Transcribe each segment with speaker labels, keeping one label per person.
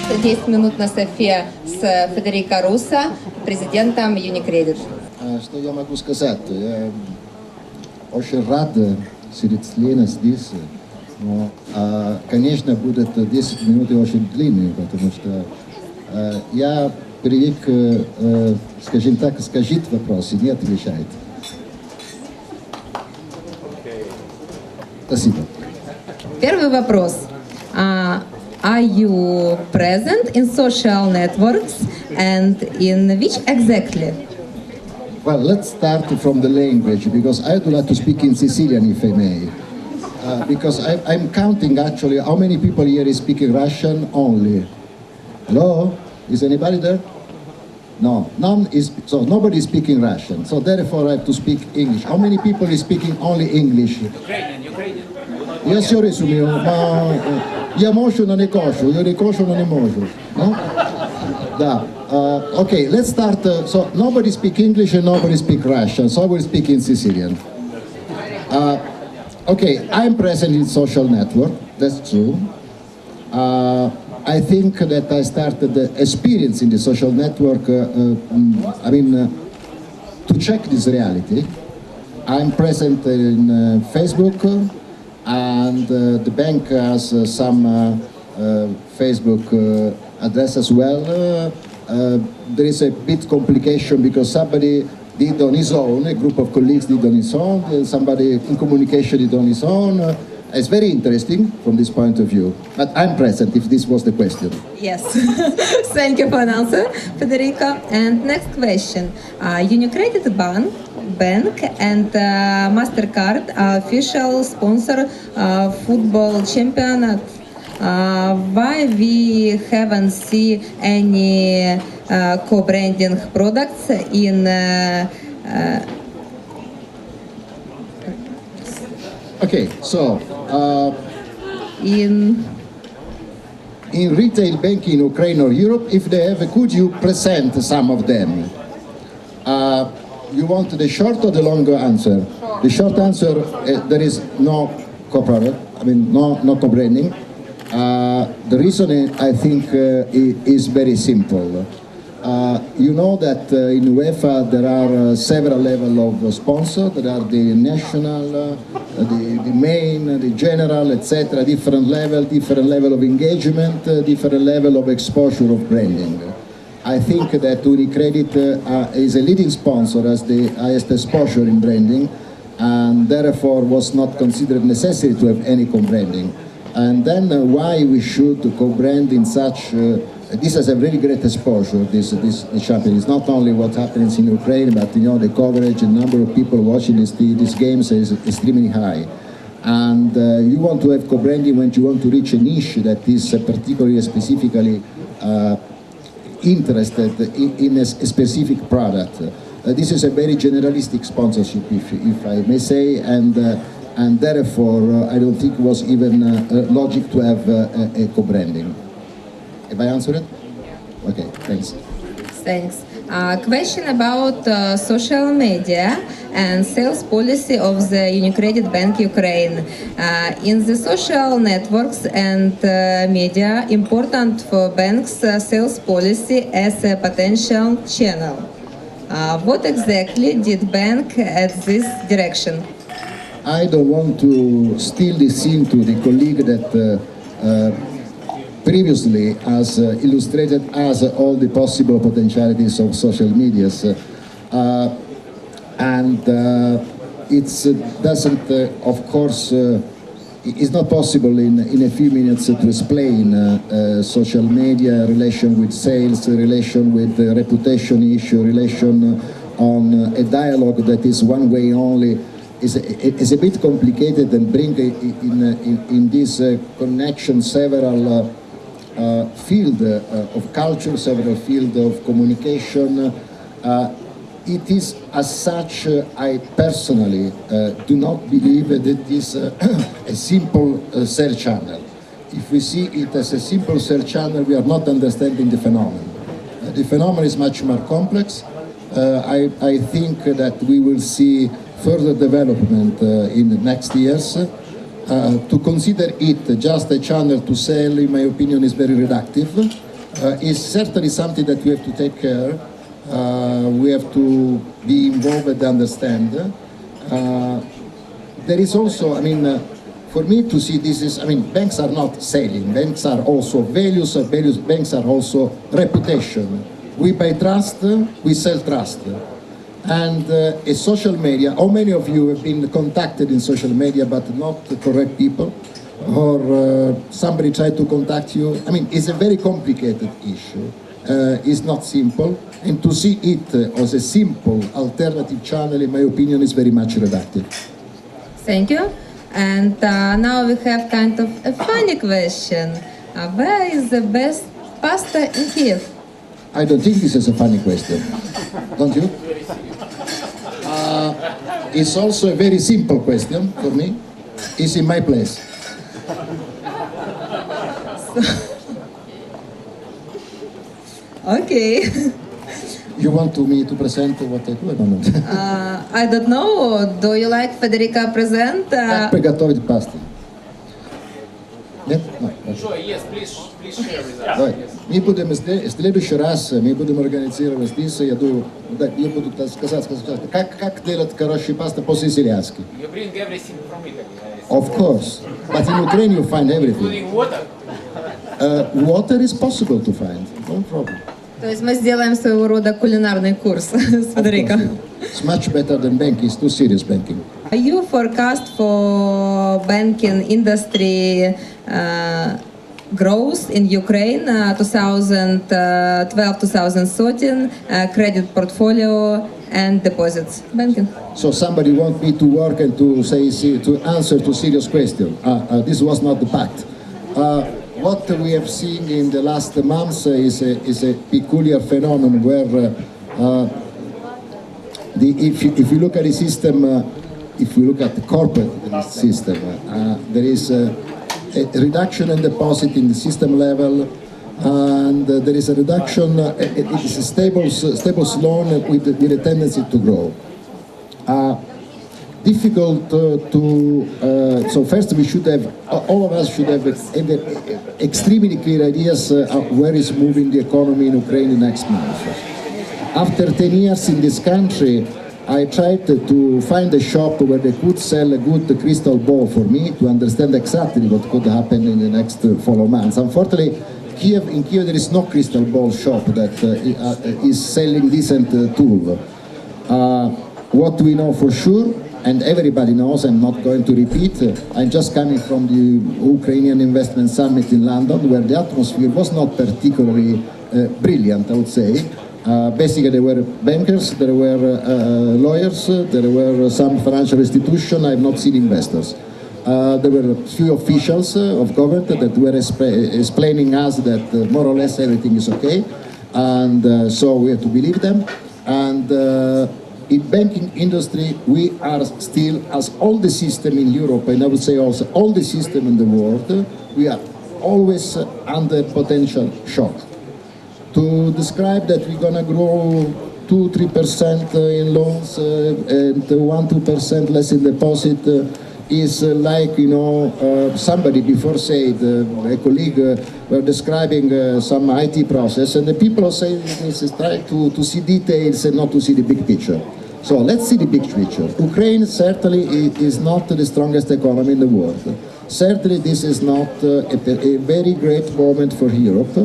Speaker 1: 10 минут на софе с Федерико Руссо, президентом UniCredit.
Speaker 2: Что я могу сказать? Я очень рад среди членов здесь. Но, конечно, будет 10 минут очень длинные, потому что я привык, скажем так, скажет вопросы, не отвечает. Спасибо.
Speaker 1: Первый вопрос. Are you present in social networks and in which exactly?
Speaker 2: Well, let's start from the language, because I would like to speak in Sicilian, if I may. Because I'm counting actually how many people here is speaking Russian only. Hello? Is anybody there? No, none is, so nobody is speaking Russian. So therefore I have to speak English. How many people is speaking only English? Ukrainian. Я все разумею, я можу, но не кошу, я не кошу, но не можу. No? Да. Okay, let's start. So nobody speak English and nobody speak Russian, so I will speak in Sicilian. Okay, I'm present in social network, that's true. I think that I started the experience in the social network, to check this reality. I'm present in Facebook, and the bank has some Facebook address as well. There is a bit complication because somebody did on his own, a group of colleagues did on his own, somebody in communication did on his own. It's very interesting from this point of view. But I'm present, if this was the question.
Speaker 1: Yes. Thank you for an answer, Federico. And next question. UniCredit Bank and MasterCard are official sponsor football championate. Why we haven't seen any co-branding products in
Speaker 2: Okay, so
Speaker 1: in
Speaker 2: retail banking in Ukraine or Europe, if they have, could you present some of them? You want the short or the longer answer? The short answer, there is no co-product, no co-branding. The reason I think is very simple. You know that in UEFA there are several levels of sponsors. There are the national, the main, the general, etc. Different level of engagement, different level of exposure of branding. I think that UniCredit is a leading sponsor, has the highest exposure in branding, and therefore was not considered necessary to have any co-branding. And then why we should co-brand in such this has a really great exposure, this champion. It's not only what happens in Ukraine, but the coverage and number of people watching these games is extremely high. And you want to have co-branding when you want to reach a niche that is particularly specifically interested in a specific product. This is a very generalistic sponsorship, if I may say, and therefore I don't think it was even logic to have a co-branding. Have I answered it? Okay, thanks.
Speaker 1: Thanks. Question about social media and sales policy of the UniCredit Bank Ukraine. In the social networks and media, important for banks' sales policy as a potential channel. What exactly did bank at this direction?
Speaker 2: I don't want to steal this scene to the colleague that previously has illustrated us all the possible potentialities of social medias, and it doesn't, of course, it's not possible in a few minutes to explain social media, relation with sales, relation with reputation issue, relation on a dialogue that is one way only. Is a bit complicated and bring in this connection several field of culture, several field of communication. It is as such, I personally do not believe that it is a simple sales channel. If we see it as a simple sales channel, we are not understanding the phenomenon. The phenomenon is much more complex. I think that we will see further development in the next years. To consider it just a channel to sell, in my opinion, is very reductive. is certainly something that we have to take care. We have to be involved and understand. There is also, for me to see this is, banks are not selling. Banks are also values. Banks are also reputation. We buy trust, we sell trust. And a social media, how many of you have been contacted in social media but not the correct people? Or somebody tried to contact you? It's a very complicated issue. It's not simple. And to see it as a simple alternative channel, in my opinion, is very much reductive.
Speaker 1: Thank you. And now we have kind of a funny question. Where is the best pasta in Kiev?
Speaker 2: I don't think this is a funny question. Don't you? It's also a very simple question for me. It's in my place.
Speaker 1: Okay.
Speaker 2: You want me to present what I do? I don't know.
Speaker 1: I don't know. Do you like Federico present?
Speaker 2: Как приготовить пасту? Нет? No.
Speaker 3: Sure, yes, please share with us.
Speaker 2: Давай. Мы будем в следующий раз мы будем организировать здесь. Я буду сказать, как делать хорошую пасту по-сицилиански.
Speaker 3: You bring everything from Italy.
Speaker 2: Of course, but in Ukraine you find everything.
Speaker 3: Including water.
Speaker 2: Water is possible to find, no problem.
Speaker 1: То есть мы сделаем своего рода кулинарный курс с Федерико.
Speaker 2: It's much better than banking. It's too serious banking.
Speaker 1: You forecast for banking industry growth in Ukraine 2012-2013 credit portfolio and deposits banking.
Speaker 2: So somebody wants me to work and to answer to serious question. This was not the pact. What we have seen in the last months is a peculiar phenomenon where if you look at the system, if we look at the corporate system, there is a reduction in deposit in the system level, and there is a reduction. It is a stable loan with a tendency to grow. Difficult so first we should have, all of us should have extremely clear ideas where is moving the economy in Ukraine in the next month. After 10 years in this country, I tried to find a shop where they could sell a good crystal ball for me to understand exactly what could happen in the next following months. Unfortunately, in Kiev there is no crystal ball shop that is selling decent tool. What we know for sure, and everybody knows, I'm not going to repeat, I'm just coming from the Ukrainian Investment Summit in London, where the atmosphere was not particularly brilliant, I would say. Basically, there were bankers, there were lawyers, there were some financial institutions. I've not seen investors. There were a few officials of government that were explaining us that more or less everything is okay, and so we have to believe them. And in banking industry, we are still, as all the system in Europe, and I would say also all the system in the world, we are always under potential shock. To describe that we're going to grow 2-3% in loans and 1-2% less in deposit is like, somebody before said, a colleague were describing some IT process, and the people are saying this is trying to see details and not to see the big picture. So let's see the big picture. Ukraine certainly is not the strongest economy in the world. Certainly this is not a very great moment for Europe.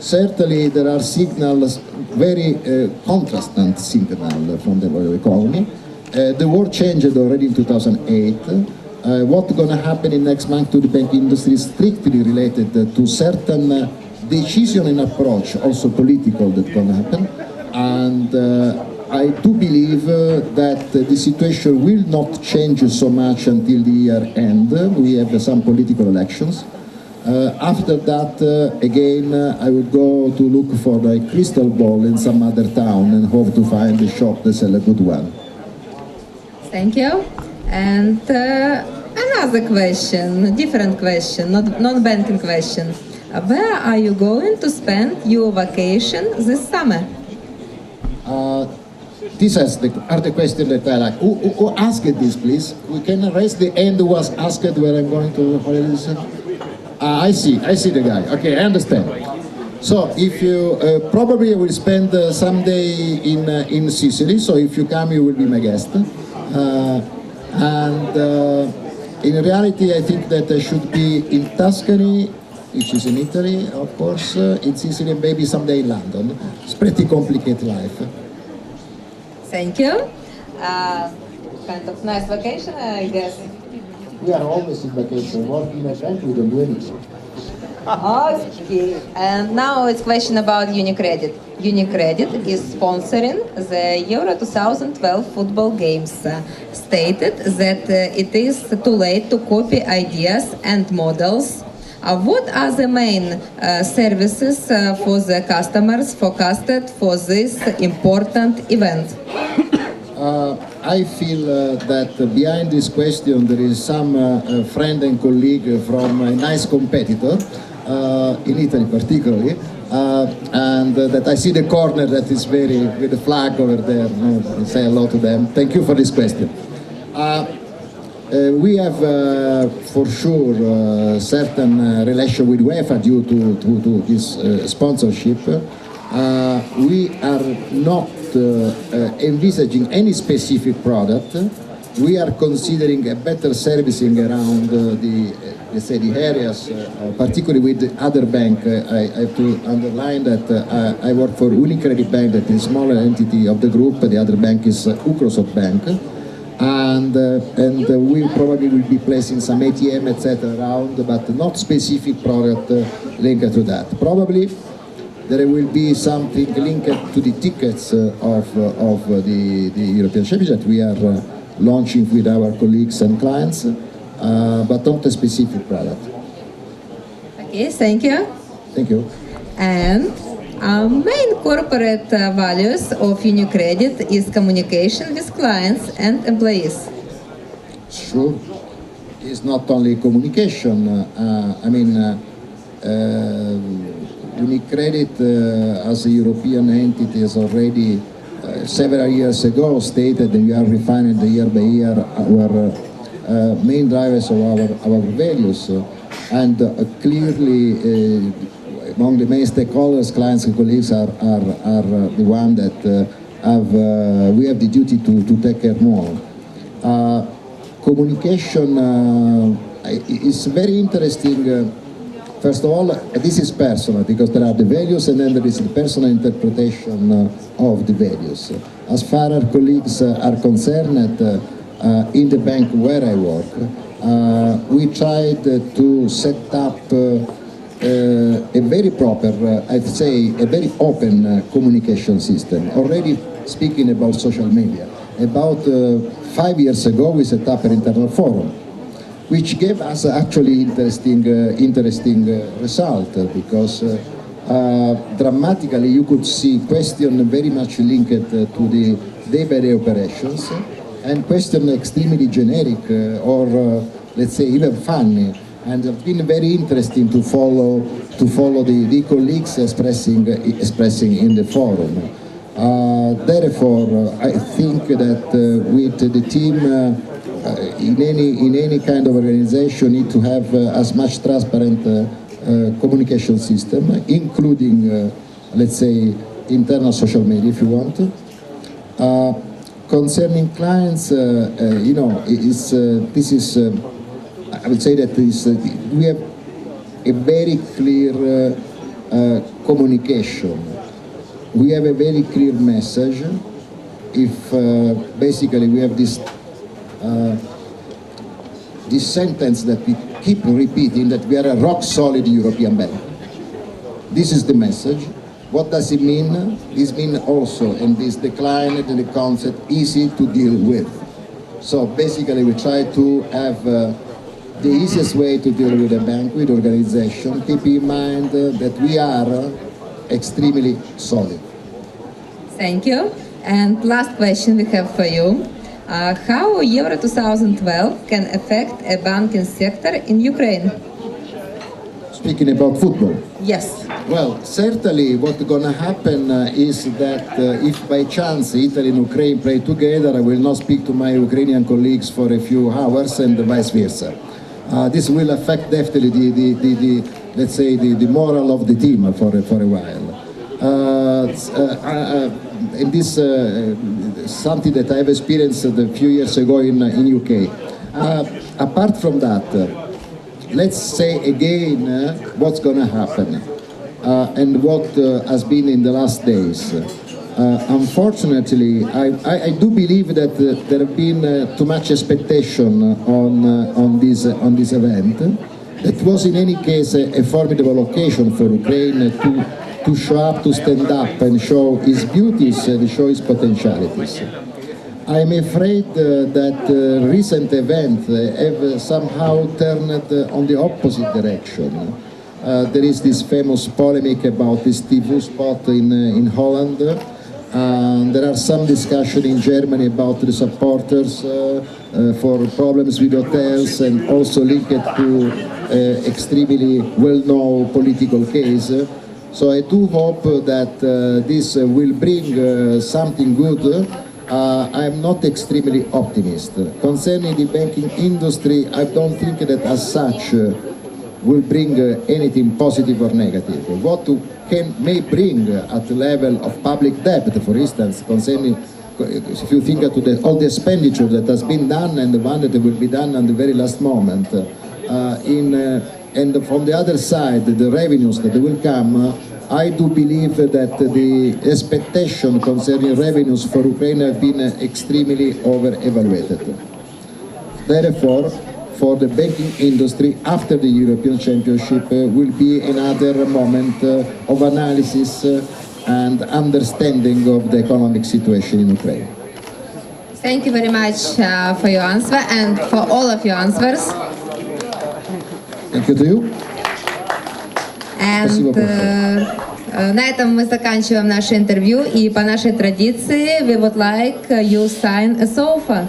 Speaker 2: Certainly there are signals, very contrasting signals from the world economy. The war changed already in 2008. What's going to happen in next month to the banking industry is strictly related to certain decision and approach, also political, that's going to happen. And I do believe that the situation will not change so much until the year end. We have some political elections. After that, again, I would go to look for a crystal ball in some other town and hope to find a shop that sells a good one.
Speaker 1: Thank you. And another question, different question, not non-banking question. Where are you going to spend your vacation this summer?
Speaker 2: These are the questions that I like. Who asked this, please? We can raise the hand who was asked where I'm going to holidays. I see the guy. Okay, I understand. So if you probably will spend some day in Sicily. So if you come, you will be my guest. In reality, I think that I should be in Tuscany, which is in Italy, of course, in Sicily, and maybe someday in London. It's pretty complicated life.
Speaker 1: Thank you. Kind of nice vacation, I guess.
Speaker 2: We are always in vacation. Working in a bank, we don't do anything.
Speaker 1: Okay, and now it's question about UniCredit. UniCredit is sponsoring the Euro 2012 football games. Stated that it is too late to copy ideas and models. What are the main services for the customers forecasted for this important event?
Speaker 2: I feel that behind this question there is some friend and colleague from a nice competitor, in Italy particularly, and that I see the corner that is very, with the flag over there. I say hello to them. Thank you for this question. We have for sure certain relation with UEFA due to this sponsorship. We are not envisaging any specific product. We are considering a better servicing around let's say the areas, particularly with the other bank. I have to underline that I work for UniCredit Bank, that is a smaller entity of the group. The other bank is Russo Bank. And we probably will be placing some ATM, etc. around, but not specific product linked to that. Probably there will be something linked to the tickets of the European Championship that we are launching with our colleagues and clients, but not a specific product.
Speaker 1: Okay, thank you.
Speaker 2: Thank you.
Speaker 1: And main corporate values of UniCredit is communication with clients and employees.
Speaker 2: Sure. It's not only communication. UniCredit as a European entity has already several years ago stated that we are refining the year by year our main drivers of our values, and clearly among the main stakeholders, clients and colleagues are the one that we have the duty to take care more. Communication is very interesting. First of all, this is personal because there are the values and then there is the personal interpretation of the values. As far as colleagues are concerned, in the bank where I work, we tried to set up a very proper, I'd say, a very open communication system. Already speaking about social media, about 5 years ago we set up an internal forum, which gave us actually interesting result, because dramatically you could see question very much linked to the day-by-day operations, and question extremely generic or let's say even funny, and it's been very interesting to follow the colleagues expressing in the forum. Therefore, I think that with the team in any kind of organization need to have as much transparent communication system, including let's say internal social media if you want. Concerning clients, you know, this is I would say that we have a very clear communication. We have a very clear message. If basically we have this sentence that we keep repeating, that we are a rock-solid European bank. This is the message. What does it mean? This means also, in this decline in the concept, easy to deal with. So basically we try to have the easiest way to deal with a bank, with organization, keeping in mind that we are extremely solid.
Speaker 1: Thank you. And last question we have for you. How Euro 2012 can affect a banking sector in Ukraine?
Speaker 2: Speaking about football.
Speaker 1: Yes.
Speaker 2: Well, certainly what's going to happen is that if by chance Italy and Ukraine play together, I will not speak to my Ukrainian colleagues for a few hours and vice versa. This will affect definitely let's say, the moral of the team for a while. And this something that I've experienced a few years ago in UK. Apart from that, let's say again what's going to happen and what has been in the last days. Unfortunately, I do believe that there have been too much expectation on this event. It was in any case a formidable occasion for Ukraine to show up, to stand up and show its beauties and show its potentialities. I'm afraid that recent events have somehow turned on the opposite direction. There is this famous polemic about this TV spot in Holland. There are some discussion in Germany about the supporters for problems with hotels and also linked to extremely well-known political case. So I do hope that this will bring something good. I'm not extremely optimistic. Concerning the banking industry, I don't think that as such will bring anything positive or negative. What may bring at the level of public debt, for instance, concerning, if you think to all the expenditure that has been done and the one that will be done at the very last moment, and from the other side, the revenues that will come, I do believe that the expectation concerning revenues for Ukraine have been extremely over-evaluated. Therefore, for the banking industry after the European Championship will be another moment of analysis and understanding of the economic situation in Ukraine.
Speaker 1: Thank you very much for your answer and for all of your answers.
Speaker 2: Thank you to you.
Speaker 1: And на этом мы заканчиваем наше интервью, и по нашей традиции we would like you sign a sofa.